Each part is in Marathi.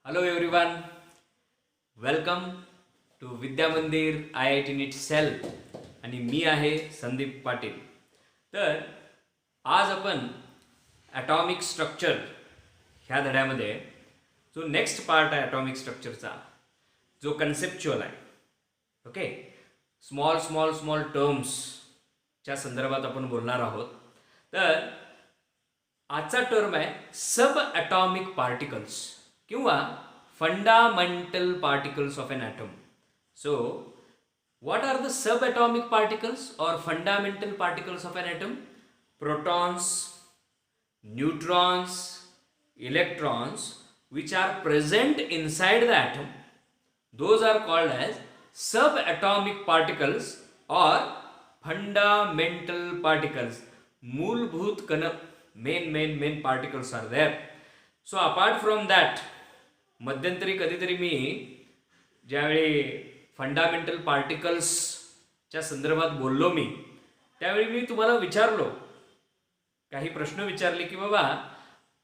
हॅलो एव्हरीवन, वेलकम टू विद्या मंदिर IIT नीट सेल आणि मी आहे संदीप पाटील. तर आज आपण ॲटॉमिक स्ट्रक्चर ह्या धड्यामध्ये जो नेक्स्ट पार्ट आहे ॲटॉमिक स्ट्रक्चरचा, जो कन्सेप्च्युअल आहे, ओके, स्मॉल स्मॉल स्मॉल टर्म्सच्या संदर्भात आपण बोलणार आहोत. तर आजचा टर्म आहे सब ॲटॉमिक पार्टिकल्स किंवा fundamental particles of an atom. So what are the subatomic particles or fundamental particles of an atom? Protons, neutrons, electrons, which are present inside the atom, those are called as subatomic particles or fundamental particles. मूलभूत कण, main particles are there. So apart from that, मध्यंतरी कधीतरी मी ज्यावेळी फंडामेंटल पार्टिकल्सच्या संदर्भात बोललो त्यावेळी मी तुम्हाला विचारलो, काही प्रश्न विचारले की बाबा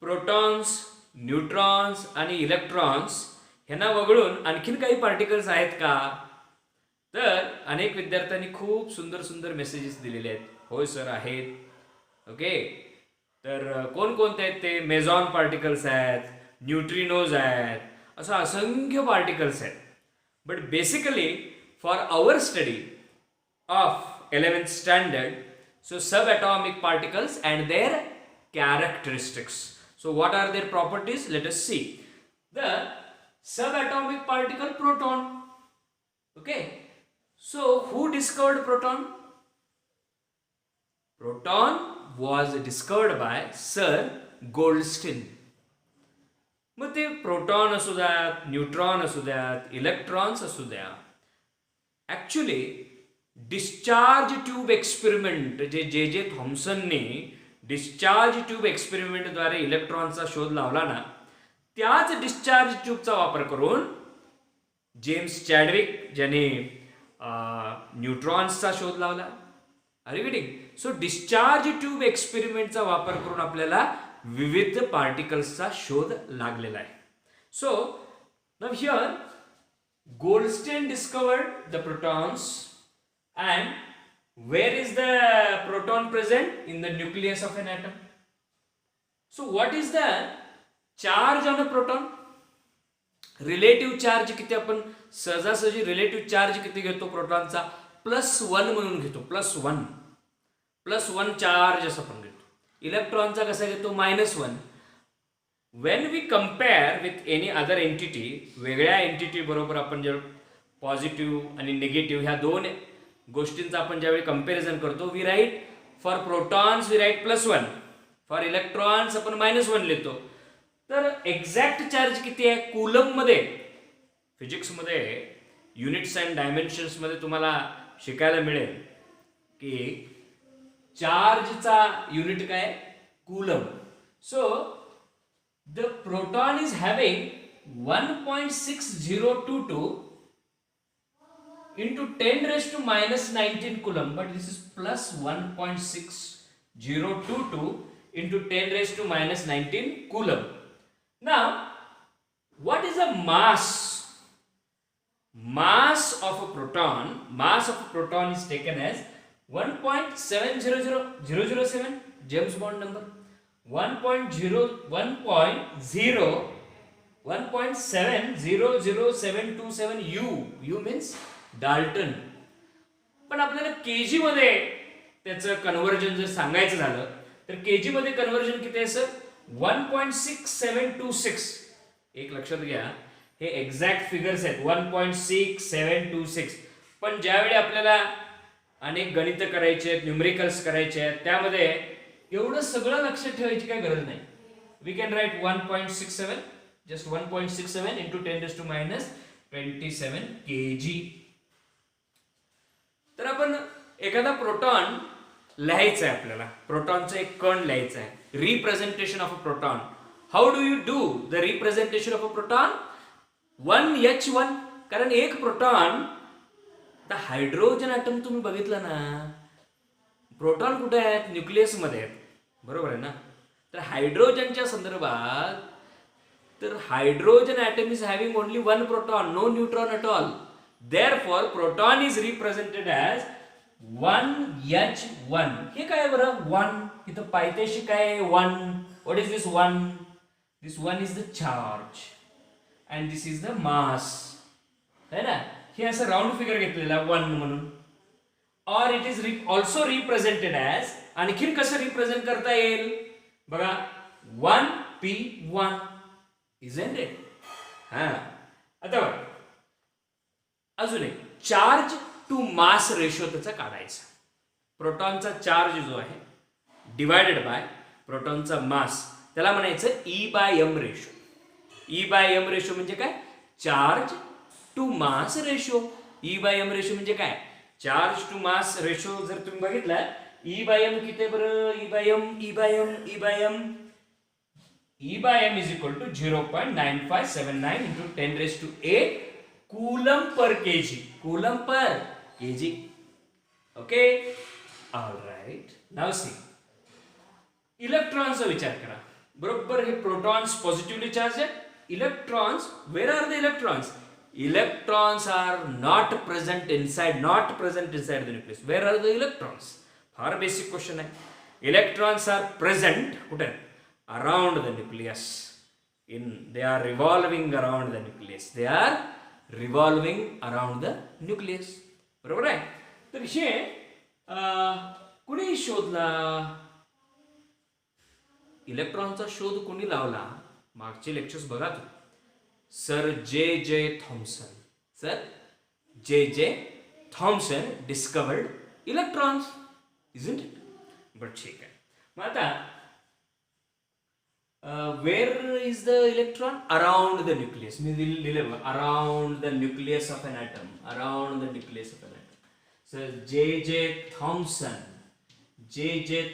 प्रोटॉन्स, न्यूट्रॉन्स आणि इलेक्ट्रॉन्स ह्यांना वगळून आणखीन काही पार्टिकल्स आहेत का? तर अनेक विद्यार्थ्यांनी खूप सुंदर सुंदर मेसेजेस दिलेले आहेत. होय सर आहेत. ओके, तर कोणकोणते आहेत ते? मेझॉन पार्टिकल्स आहेत, न्यूट्रिनोज आहेत, असं असंख्य पार्टिकल्स आहेत. But basically, for our study of 11th standard, so subatomic particles and their characteristics. So what are their properties? Let us see. The subatomic particle proton. Okay. So who discovered proton? Proton was discovered by Sir Goldstein. मग ते प्रोटॉन असू द्यात, न्यूट्रॉन असू द्यात, इलेक्ट्रॉन्स असू द्या, ॲक्च्युली डिस्चार्ज ट्यूब एक्सपेरिमेंट जे थॉम्सनने डिस्चार्ज ट्यूब एक्सपेरिमेंटद्वारे इलेक्ट्रॉनचा शोध लावला ना, त्याच डिस्चार्ज ट्यूबचा वापर करून जेम्स चॅडविक ज्याने न्यूट्रॉन्सचा शोध लावला. Are you getting? So discharge tube एक्सपेरिमेंटचा वापर करून आपल्याला विविध पार्टिकल्सचा शोध लागलेला आहे. So now here Goldstein discovered the protons and where is the proton present? In the nucleus of an atom. So what is the charge on a proton? Relative charge किती? आपण सहजासहजी रिलेटिव्ह चार्ज किती घेतो प्रोटॉनचा? +1 म्हणून घेतो. +1 चार्ज असं आपण घेतो. इलेक्ट्रॉनचा कसा घेतो? -1. When we compare with any other entity, वेगळ्या एंटिटी बरोबर आपण जेव्हा पॉझिटिव्ह आणि निगेटिव्ह ह्या दोन गोष्टींचा आपण ज्यावेळी कम्पॅरिझन करतो, we write for protons we write +1, for electrons आपण -1 लिहितो. तर एक्झॅक्ट चार्ज किती आहे कूलममध्ये? फिजिक्समध्ये युनिट्स अँड डायमेन्शन्समध्ये तुम्हाला शिकायला मिळेल की चार्जचा युनिट काय? Coulomb. So the proton is having 1.6022 into 10⁻⁻19 coulomb, but this is plus 1.6022 into 10⁻⁻19 coulomb. Now, what is the mass? Mass of a proton is taken as 1.700007, James Bond number. 1.700727 U means Dalton. पण आपल्याला केजी मध्ये त्याचं कन्व्हर्जन जर सांगायचं झालं तर केजी मध्ये कन्व्हर्जन किती आहे सर? 1.6726. एक लक्षात घ्या, हे एक्झॅक्ट फिगर्स आहेत, 1.6726. पण ज्यावेळी आपल्याला अनेक गणित करायचे आहेत, न्यूमरिकल्स करायचे आहेत, त्यामध्ये एवढं सगळं लक्षात ठेवायची काय गरज नाही. We can write 1.67, just 1.67 into 10⁻⁻27 kg. तर आपण एखादा प्रोटॉन लिहायचा आहे, आपल्याला प्रोटॉनचं एक कण लिहायचं आहे. Representation of a proton. How do you do the representation of a proton? 1H1. कारण एक प्रोटॉन, आता हायड्रोजन ॲटम तुम्ही बघितलं ना, प्रोटॉन कुठे आहेत? न्यूक्लियस मध्ये आहेत, बरोबर आहे ना. तर हायड्रोजनच्या संदर्भात तर hydrogen atom is having only one proton, no neutron at all. Therefore, proton is represented as 1h1. हे काय बरं 1 इथं पायथ्याशी काय 1. What is this 1? This 1 is the charge and this is the mass. है ना, हे असं राऊंड फिगर घेतलेला 1 म्हणून. और it is also represented as, आणखीन कसं रिप्रेझेंट करता येईल बघा 1p1 इजंट इट. हा आता बघा अजून एक चार्ज टू मास रेशो त्याचा काढायचा. प्रोटॉनचा चार्ज जो आहे डिवायडेड बाय प्रोटॉनचा मास, त्याला म्हणायचं E/m रेशो. E/m रेशो म्हणजे काय, charge to mass ratio. E/m ratio म्हणजे काय, चार्ज टू मास रेशो. जर तुम्ही बघितला E/m किती आहे बरं, E/m is equal to 0.9579 into 10⁸ coulomb per KG. Coulomb per KG. Okay, alright. Now see इलेक्ट्रॉनचा विचार करा. बरोबर हे प्रोटॉन्स पॉझिटिव्हली चार्ज आहेत. Electrons, where are the electrons? Electrons are not present inside the nucleus. Where are the electrons? फार बेसिक क्वेश्चन आहे. Electrons are present कुठे, around the nucleus. They are revolving around the nucleus. They are revolving around the nucleus. बरोबर आहे. तर हे कुणी शोधला? इलेक्ट्रॉनचा शोध कुणी लावला? मागचे लेक्चर्स बघा तुम्ही. Sir J.J. Thomson. Sir J.J. Thomson discovered electrons, isn't it? But ठीक आहे. मग आता where is the electron? Around the nucleus. मी लिहिलं बघा, around the nucleus of an atom. Around the nucleus of an atom. So J.J.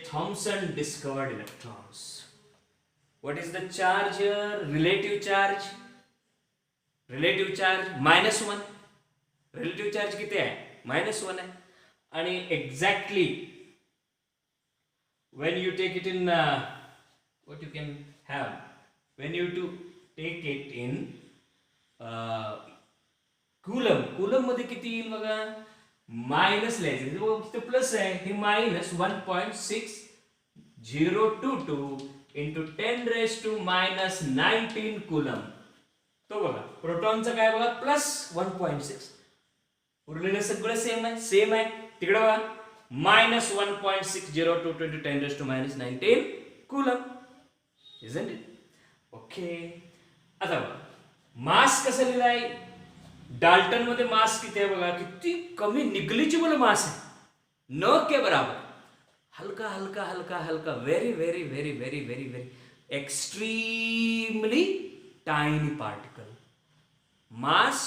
Thomson discovered electrons. What is the charge here? Relative charge. Relative charge -1. Relative charge किती आहे, -1 आहे. आणि exactly when you take it in what you can have when you to take it in coulomb मध्ये किती येईल बघा, मायनस लिहायचं, प्लस आहे. हे -1.6022 into 10⁻⁻19 कूलम. तो बघा प्रोटॉनचं काय बघा +1.6. उरलेलं सगळं सेम आहे. तिकडे बघा -1.602 into 10⁻⁻19 coulomb. Isn't it? Okay. आता बघा मास कसं लिहिलाय. डाल्टन मध्ये मास किती आहे बघा, किती कमी निग्लिजिबल मास आहे, न के बराबर. हलका हलका हलका हलका, very very very very very very extremely tiny particle. Mass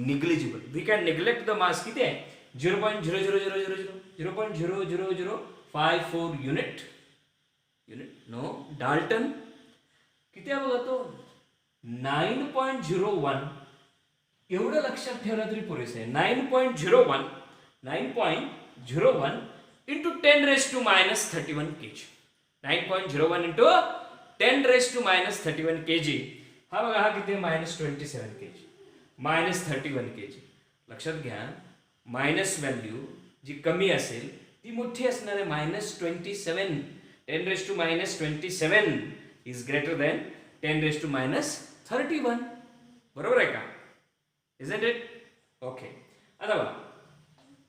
negligible. We can neglect the mass. किती आहे 0.00054 unit. No. Dalton किती आहे बघा तो 9.01. एवढं लक्षात ठेवलं तरी पुरेसे आहे. 9.01 into 10⁻⁻31 kg. 9.01 into 10⁻⁻31 kg. हा बघा, हा किती -27 kg, -31 kg. लक्षात घ्या, मायनस व्हॅल्यू जी कमी असेल ती मोठी असणार आहे. -27, 10⁻⁻27 इज ग्रेटर दॅन 10⁻⁻31. बरोबर आहे का? Isn't it? ओके. आता बघा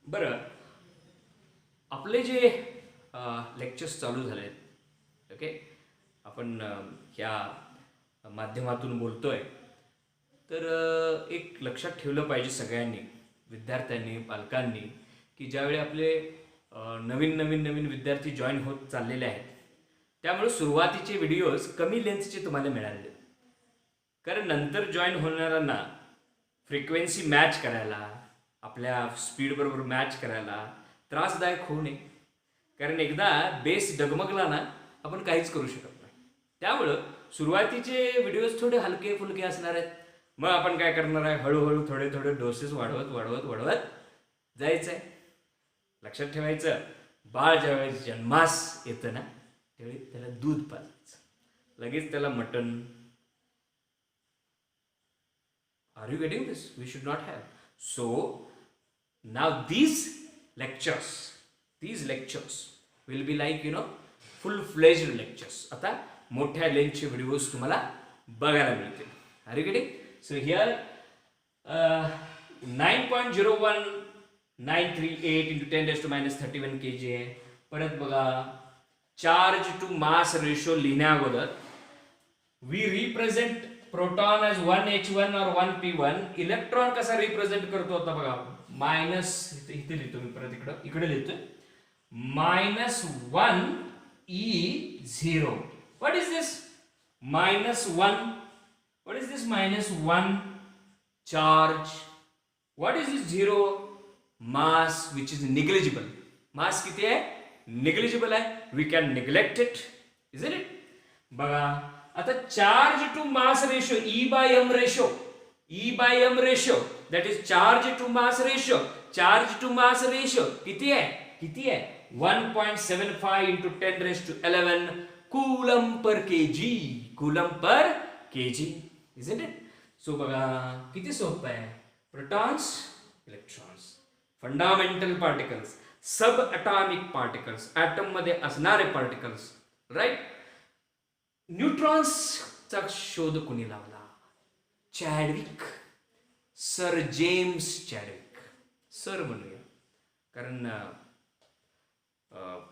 बरं, आपले जे लेक्चर्स चालू झाले आहेत, ओके, आपण ह्या माध्यमातून बोलतोय, तर एक लक्षात ठेवलं पाहिजे सगळ्यांनी, विद्यार्थ्यांनी, पालकांनी, की ज्यावेळी आपले नवीन विद्यार्थी जॉईन होत चाललेले आहेत, त्यामुळे सुरुवातीचे व्हिडिओज कमी लेंथचे तुम्हाला मिळाले. कारण नंतर जॉईन होणाऱ्यांना फ्रिक्वेन्सी मॅच करायला, आपल्या स्पीड बरोबर मॅच करायला त्रासदायक होऊ नये. कारण एकदा बेस डगमगला ना, आपण काहीच करू शकत नाही. त्यामुळं सुरुवातीचे व्हिडिओज थोडे हलके फुलके असणार आहेत. मग आपण काय करणार आहे, हळूहळू थोडे डोसेस वाढवत जायचं आहे. लक्षात ठेवायचं, बाळ ज्यावेळेस जन्मास येतं ना, त्यावेळी त्याला दूध पाजायचं, लगेच त्याला मटण, Are you getting this? We should not have. So now these lectures will be like full-fledged lectures. आता मोठ्या लेंथचे व्हिडिओज तुम्हाला बघायला मिळतील. Are you getting? So here 9.01938 into 10 raised to minus 31 kg आहे. परत बघा चार्ज टू मास रेशो लिहिण्या अगोदर we represent proton as 1h1 or 1p1. Electron कसा रिप्रेझेंट करतो आता बघा मायनस इथे लिहितो मी परत इकडे लिहितोय -1 E0. What is this? -1. What is this -1? Charge. What is this 0? Mass, which is negligible. Mass किती आहे? Negligible आहे. We can neglect it, isn't it? बघा आता charge to mass ratio, E by m ratio, that is charge to mass ratio. Charge to mass ratio किती आहे? 1.75 into 10 raised to 11 coulomb per kg, isn't it? So बघा किती सोपं आहे. Protons, electrons, fundamental particles, sub atomic particles, atom मध्ये असणारे पार्टिकल्स, राईट. न्यूट्रॉन्सचा शोध कोणी लावला? Chadwick, sir James Chadwick. Sir म्हणूया कारण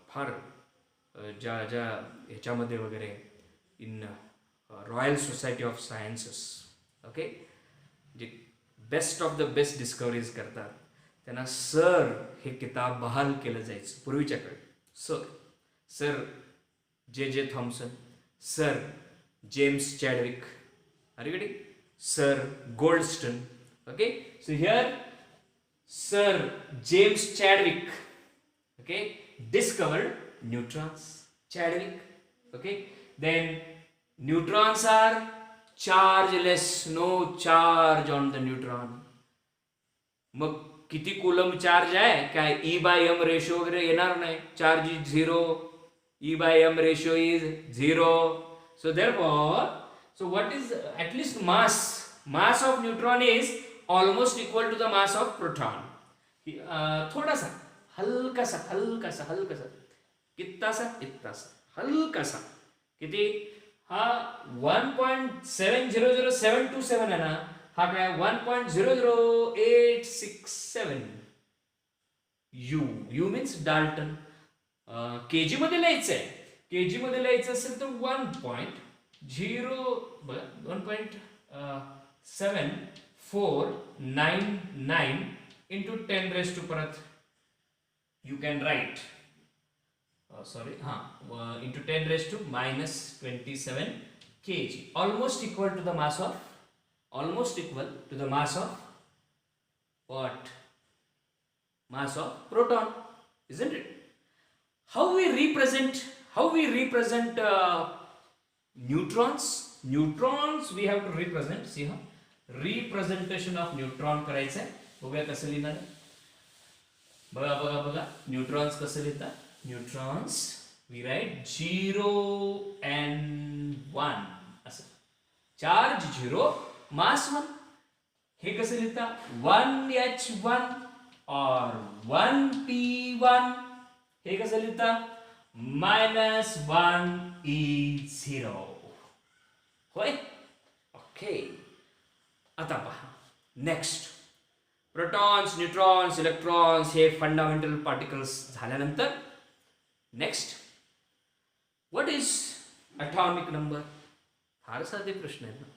फार ज्या ह्याच्यामध्ये वगैरे in Royal Society of Sciences, okay, जे best of the best discoveries करतात त्यांना सर हे किताब बहाल केलं जायचं पूर्वीच्या काळी. Sir J Thomson, sir James Chadwick, are you getting? Sir Goldstein. Okay, so here sir James Chadwick, okay, discovered neutrons. Chadwick. Okay, then neutrons are chargeless, no charge on the neutron. मग किती कुलम चार्ज आहे? काय E by m रेशो वगैरे येणार नाही. Charge is 0, E by m ratio is 0. So therefore, so what is at least mass of neutron is almost equal to the mass of proton. थोड़ा सा हल्कासा कित्तासा हल्कासा किती? हा 1.700727 आहे ना, हा काय 1.00867 U मीन्स डाल्टन. केजी मध्ये लिहायचं आहे. केजी मध्ये लिहायचं असेल तर 1.7499 into 10 raised to परत you can write into 10 raised to minus 27 kg, almost equal to the mass of what? Mass of proton, isn't it? How we represent neutrons we have to represent. See how representation of neutron करायचं आहे. बघूया कसं लिहिणार. बघा न्यूट्रॉन्स कसं लिहितात? न्यूट्रॉन्स वी राईट 0 and 1 असं. चार्ज 0, मास 1. हे कसं लिहिता? 1h1 or 1p1. हे कसं लिहिता? -1e0. होय? ओके, आता पहा नेक्स्ट. प्रोटॉन्स, न्यूट्रॉन्स, इलेक्ट्रॉन्स हे फंडामेंटल पार्टिकल्स झाल्यानंतर next what is atomic number? फार साधे प्रश्न आहेत ना,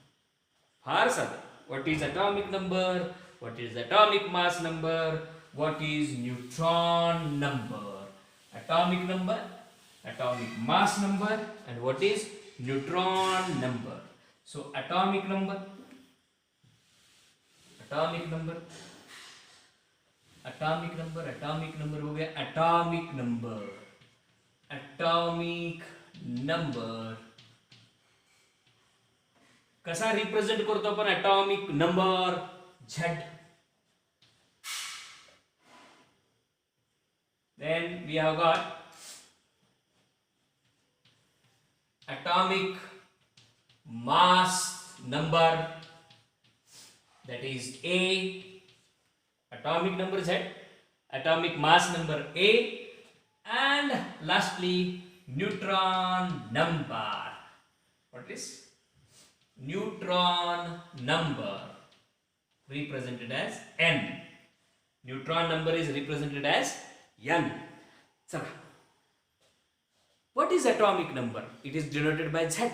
फार साधे. What is atomic number? What is atomic mass number? What is neutron number? Atomic number, atomic mass number, and what is neutron number? So atomic number हो गया. atomic number कसा रिप्रेझेंट करतो आपण atomic number? Z. Then we have got atomic mass number. that is A, atomic number Z, atomic mass number A, and lastly neutron number. What is neutron number? Represented as N. Neutron number is represented as N. Chala. What is atomic number? It is denoted by Z.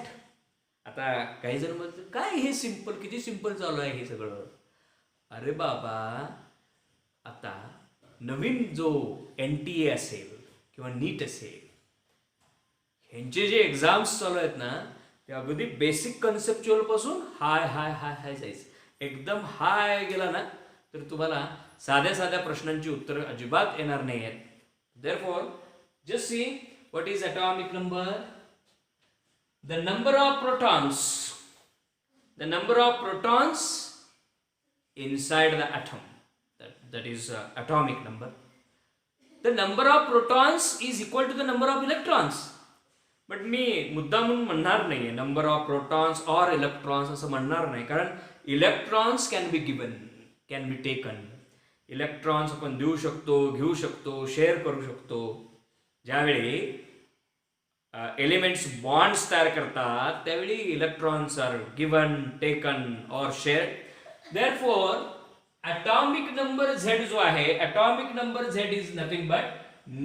आता काही जण म्हणतात काय हे सिंपल, किती सिंपल चालू आहे हे सगळं. अरे बाबा, आता नवीन जो NTA असेल किंवा नीट असेल, ह्यांचे जे एक्झाम्स चालू आहेत ना, ते अगदी बेसिक कन्सेप्च्युअल पासून हाय हाय हाय हाय जायचं. एकदम हाय गेला ना तर तुम्हाला साध्या साध्या प्रश्नांची उत्तर अजिबात येणार नाही आहेत. Therefore just see what is atomic number. The number of protons inside the atom, that is atomic number. The number of protons is equal to the number of electrons. But मी मुद्दामून म्हणणार नाही नंबर ऑफ प्रोटॉन्स और इलेक्ट्रॉन्स असं म्हणणार नाही, कारण electrons can be given, can be taken. Electrons आपण देऊ शकतो, घेऊ शकतो, शेअर करू शकतो. ज्यावेळी एलिमेंट्स बॉन्ड्स तयार करतात त्यावेळी इलेक्ट्रॉन्स आर गिवन, टेकन और share. Therefore atomic number Z जो आहे, atomic number Z is nothing but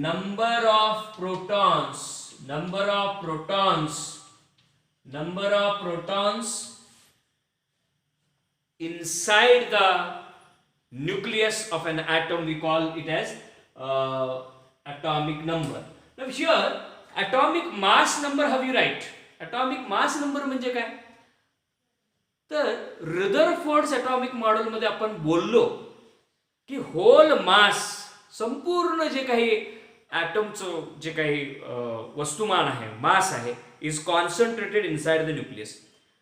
number of protons inside the nucleus of an atom. We call it as atomic number. Now here atomic mass number have you write. atomic mass number म्हणजे काय, तर रदरफोर्ड्स ॲटॉमिक मॉडेलमध्ये आपण बोललो की होल मास, संपूर्ण जे काही ॲटमचं जे काही वस्तुमान आहे, मास आहे, is concentrated inside the nucleus.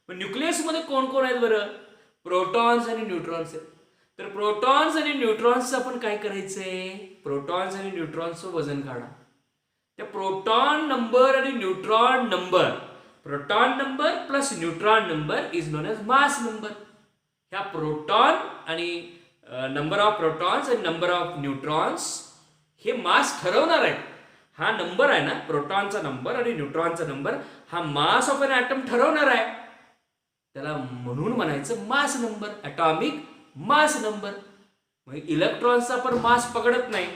पण न्यूक्लियसमध्ये कोण कोण आहेत बरं, प्रोटॉन्स आणि न्यूट्रॉन्स आहेत. तर प्रोटॉन्स आणि न्यूट्रॉन्सचं आपण काय करायचंय, प्रोटॉन्स आणि न्यूट्रॉन्सचं वजन काढा. त्या प्रोटॉन नंबर आणि neutron number, proton number plus neutron number is non age mass number. ह्या प्रोटॉन आणि नंबर ऑफ प्रोटॉन्स आणि नंबर ऑफ न्यूट्रॉन्स हे मास ठरवणार आहेत. हा नंबर आहे ना, प्रोटॉनचा नंबर आणि न्यूट्रॉनचा नंबर, हा मास ऑफ एन ॲटम ठरवणार आहे. त्याला म्हणून म्हणायचं mass number, atomic mass number. मग इलेक्ट्रॉनचा पण मास पकडत नाही.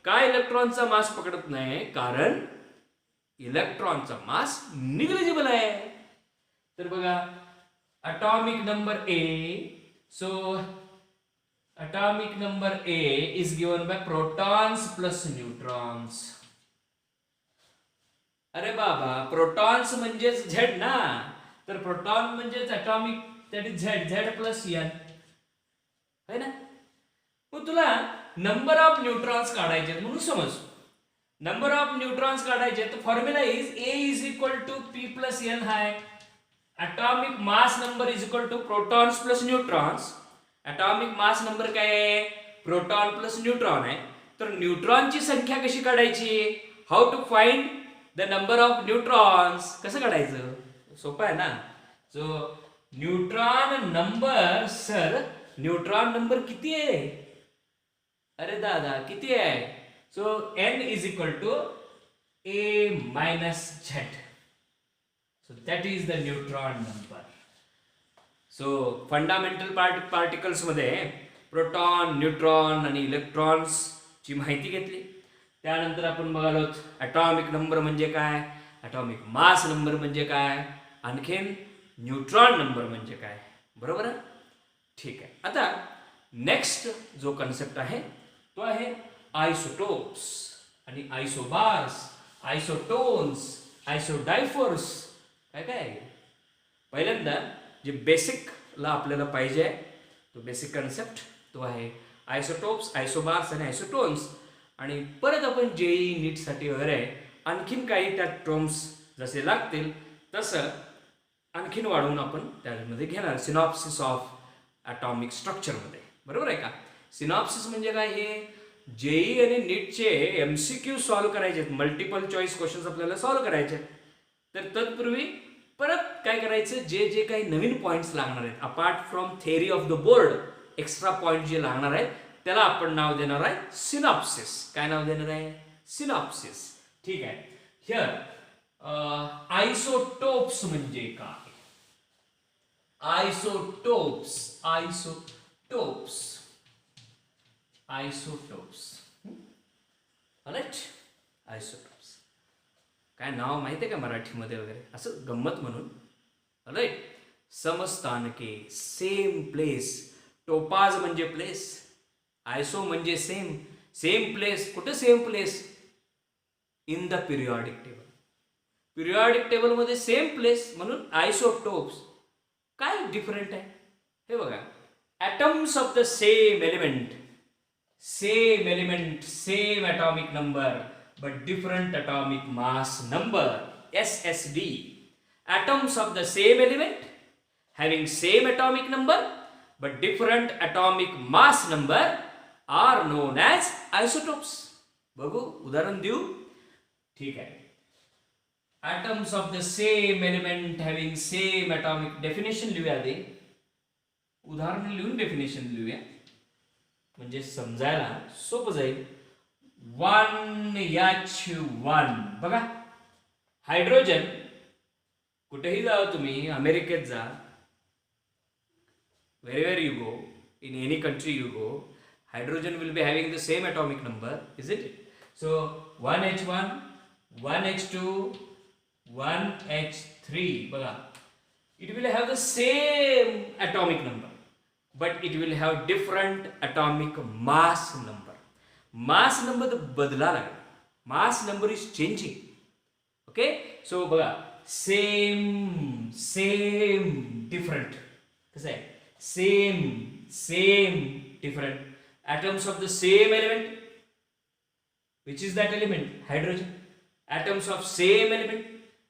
का इलेक्ट्रॉनचा मास पकडत नाही, कारण इलेक्ट्रॉनचा मास निग्लिजिबल आहे. तर बघा atomic number A, so atomic number A is given by protons plus neutrons. अरे बाबा, प्रोटॉन्स म्हणजेच Z ना, तर प्रोटॉन म्हणजेच atomic, that is Z plus N है ना. मग तुला नंबर ऑफ न्यूट्रॉन्स काढायचे म्हणून समज, नंबर ऑफ न्यूट्रॉन्स काढायचे तर formula is A is equal to P plus N आहे. atomic mass number is equal to protons plus neutrons. atomic mass number काय आहे, प्रोटॉन प्लस न्यूट्रॉन आहे. तर न्यूट्रॉनची संख्या कशी काढायची, how to find the number of neutrons, कसं काढायचं, सोपं आहे ना. So neutron number, sir neutron number किती आहे, अरे दादा किती आहे, so N is equal to A minus Z. So that is the neutron number. So fundamental particles मध्ये प्रोटॉन, न्यूट्रॉन आणि इलेक्ट्रॉन्स ची माहिती घेतली. त्यानंतर आपण बघालो ॲटॉमिक नंबर म्हणजे काय, ॲटॉमिक मास नंबर म्हणजे काय, आणखीन न्यूट्रॉन नंबर म्हणजे काय. बरोबर आहे, ठीक आहे. आता नेक्स्ट जो कन्सेप्ट आहे तो आहे आयसोटोप्स आणि आयसोबार्स, आयसोटोन्स, आयसोडायफर्स. काय काय आहे, पहिल्यांदा जे बेसिकला आपल्याला पाहिजे तो बेसिक कन्सेप्ट तो आहे आयसोटोप्स, आयसोबार्स आणि आयसोटोन्स. आणि परत आपण जेई नीटसाठी वगैरे आणखीन काही त्या टर्म्स जसे लागतील तसं आणखीन वाढवून आपण त्यामध्ये घेणार सिनॉप्सिस ऑफ ॲटॉमिक स्ट्रक्चरमध्ये. बरोबर आहे का. सिनॉप्सिस म्हणजे काय, हे जेई आणि नीटचे MCQ सॉल्व्ह करायचे आहेत, मल्टिपल चॉईस क्वेश्चन्स आपल्याला सॉल्व्ह करायचे आहेत. तर तत्पूर्वी परत काय करायचं, जे जे काही नवीन पॉईंट्स लागणार आहेत apart from theory of the board, extra point जे लागणार आहेत त्याला आपण नाव देणार आहे सिनॉप्सिस. काय नाव देणार आहे? सिनॉप्सिस. ठीक आहे. हिअर आयसोटोप्स म्हणजे काय? Isotopes, isotopes, isotopes. Right, isotopes. काय नाव माहिती आहे का मराठीमध्ये वगैरे, असं गंमत म्हणून. राईट. समस्थानके, सेम प्लेस. टोपाज म्हणजे प्लेस, आयसो म्हणजे सेम. सेम प्लेस, कुठे same place? In the periodic table. Periodic टेबलमध्ये सेम प्लेस म्हणून आयसोटोप्स. काय डिफरंट आहे हे बघा. Atoms of the same element, same element, same atomic number but different atomic mass number, SSD. Atoms of the same element having same atomic number but different atomic mass number are known as isotopes. बघू उदाहरण देऊ. ठीक आहे. Atoms of the same element having same atomic, definition लिहूया आधी. उदाहरण लिहून डेफिनेशन लिहूया म्हणजे समजायला सोपं जाईल. 1H1 बघा. हायड्रोजन, कुठेही जावा तुम्ही, अमेरिकेत जा, wherever you go, in any country you go, hydrogen will be having the same atomic number, isn't it? So 1H1, 1H2, 1H3 बघा, it will have the same atomic number but it will have different atomic mass number. Mass number बदला लागेल. Mass number is changing. Okay, so बघा, same different. कसं आहे? same different. Atoms of the same element. Which is that element? Hydrogen. Atoms of same element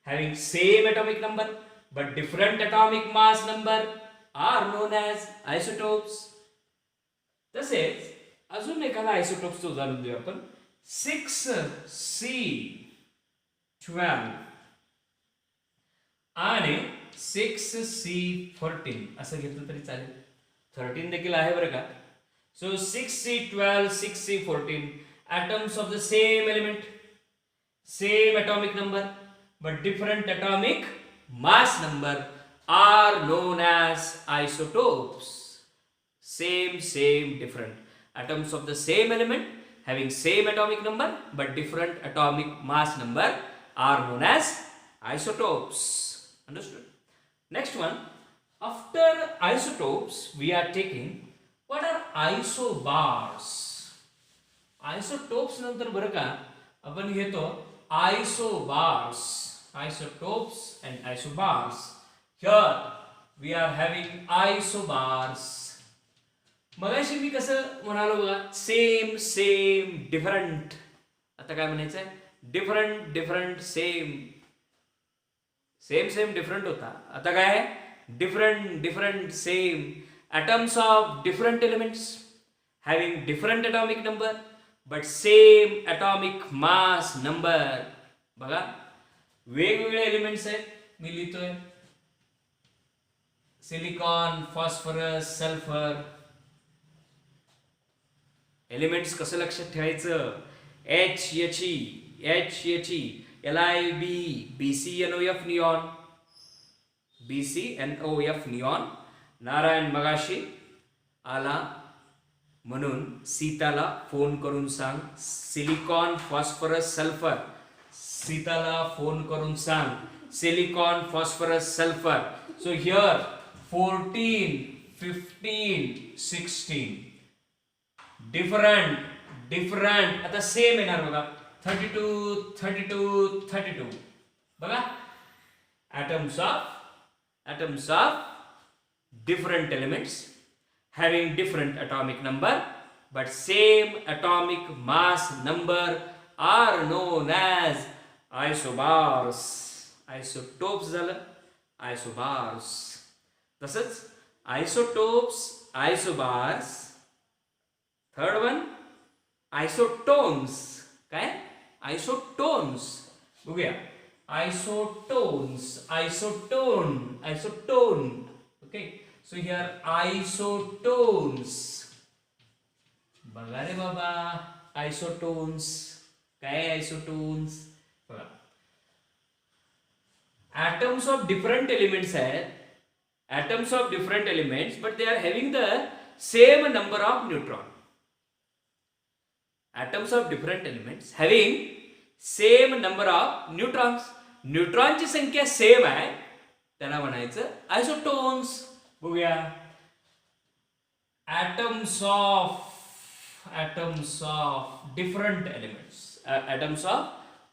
having same atomic number but different atomic mass number are known as isotopes. तसेच अजून एखादा आयसोटोप्सचं उदाहरण देऊ आपण. 6C12 आणि 6C14 असं घेतलं तरी चालेल. 13 देखील आहे बरं का. So 6C12, 6C14 atoms of the same element, same atomic number but different atomic mass number are known as isotopes. Same, different. Atoms of the same element having same atomic number but different atomic mass number are known as isotopes. Understood? Next one. After isotopes we are taking, what are isobars? Isotopes नंतर बरं का आपण घेतो isobars. Isotopes and isobars. Here we are having isobars. मगाशी मी कसं म्हणालो बघा, सेम डिफरंट. आता काय म्हणायचं आहे? डिफरंट सेम डिफरंट होता. आता काय आहे? Different same. atoms of different elements having different atomic number but same atomic mass number. बघा, वेगवेगळे एलिमेंट्स आहेत. मी लिहितोय सिलिकॉन, फॉस्फरस, सल्फर. एलिमेंट्स कसं लक्षात ठेवायचं? HHE, Lib, BCNOF neon, BCNOF neon. Narayan मगाशी आला म्हणून सीताला फोन करून सांग सिलिकॉन, फॉस्फरस, सल्फर. सीताला फोन करून सांग silicon, phosphorus, sulphur. So here 14, 15, 16 different. आता सेम येणार बघा. 32 बघा. atoms of different elements having different atomic number but same atomic mass number are known as isobars. Isotopes झालं, isobars. तसंच isotopes, isobars. Third one isotones. काय? आयसोटोन्स. बघूया. isotone. Okay, so here isotones. बघा रे बाबा, आयसोटोन्स. काय आयसोटोन्स? बघा, atoms of different elements आहेत, atoms of different elements, but they are having the same number of neutron. Atoms of different elements having same number of neutrons. न्यूट्रॉनची संख्या सेम आहे, त्यांना म्हणायचं आयसोटोन्स. बघूया, atoms of different elements, atoms of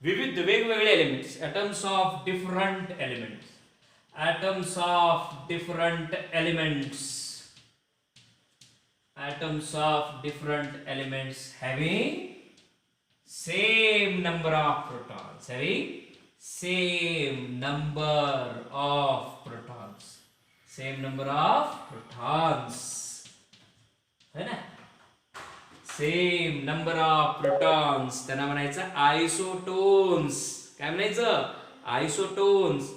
विविध वेगवेगळे elements, atoms of different elements, atoms of different elements, atoms of different elements having same number of protons, having same number of protons, same number of protons, है ना, सेम नंबर ऑफ प्रोटॉन्स, त्यांना म्हणायचं आयसोटोन्स. काय म्हणायचं? आयसोटोन्स.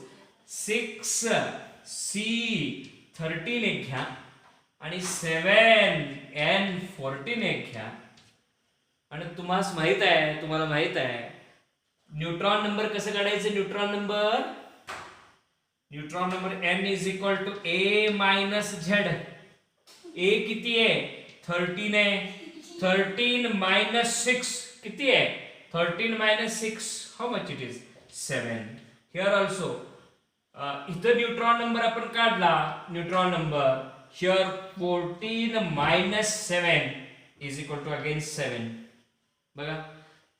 6C13 एक घ्या आणि 7N14 एक घ्या. आणि तुम्हाला माहित आहे न्यूट्रॉन नंबर कसं काढायचं? Neutron number N is equal to A minus Z. A किती आहे? 13 आहे. 13 minus 6 किती आहे? 13 minus 6 how much it is? 7. Here also इथं न्यूट्रॉन नंबर आपण काढला, neutron number here 14 minus 7 is equal to again 7. बघा,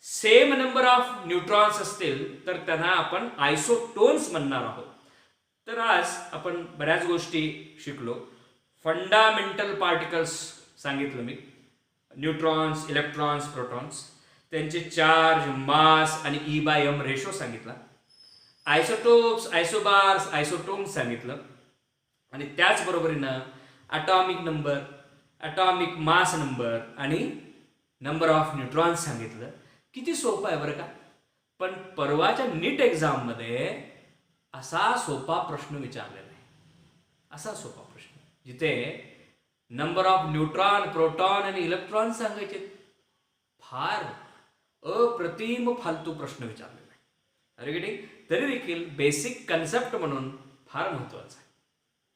सेम नंबर ऑफ न्यूट्रॉन्स असतील तर त्यांना आपण आयसोटोन्स म्हणणार आहोत. तर आज आपण बऱ्याच गोष्टी शिकलो. फंडामेंटल पार्टिकल्स सांगितलं मी, न्यूट्रॉन्स, इलेक्ट्रॉन्स, प्रोटॉन्स, त्यांचे चार्ज, मास आणि E/m रेशो सांगितला. आयसोटोप्स, आयसोबार्स, आयसोटोन्स सांगितलं. आणि त्याचबरोबरीनं atomic number, atomic mass number आणि नंबर ऑफ न्यूट्रॉन्स सांगितलं. किती सोपं आहे बरं का. पण परवाच्या नीट एक्झाममध्ये असा सोपा प्रश्न विचारलेला आहे, असा सोपा प्रश्न जिथे नंबर ऑफ न्यूट्रॉन, प्रोटॉन आणि इलेक्ट्रॉन सांगायचे. फार अप्रतिम फालतू प्रश्न विचारलेला आहे. Are you getting? तरी देखील बेसिक कन्सेप्ट म्हणून फार महत्वाचं आहे.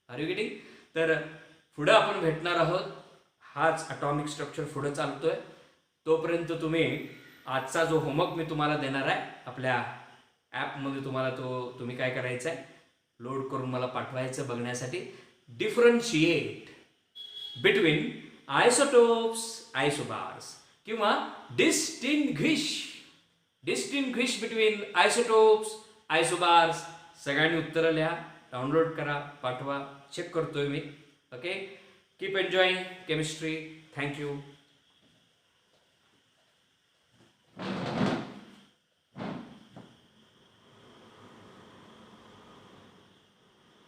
Are you getting? तर पुढे आपण भेटणार आहोत. हाच अटॉमिक स्ट्रक्चर पुढे चालतोय. तोपर्यंत तुम्ही आजचा जो होमवर्क मी तुम्हाला देणार आहे आपल्या ॲपमध्ये, तुम्ही काय करायचं आहे, लोड करून मला पाठवायचं बघण्यासाठी. डिफरन्शिएट बिटवीन आयसोटोप्स, आयसोबार्स किंवा डिस्टिंग्विश बिटवीन आयसोटोप्स, आयसोबार्स. सगळ्यांनी उत्तरं लिहा, डाउनलोड करा, पाठवा, चेक करतोय मी. Okay, keep enjoying chemistry. Thank you.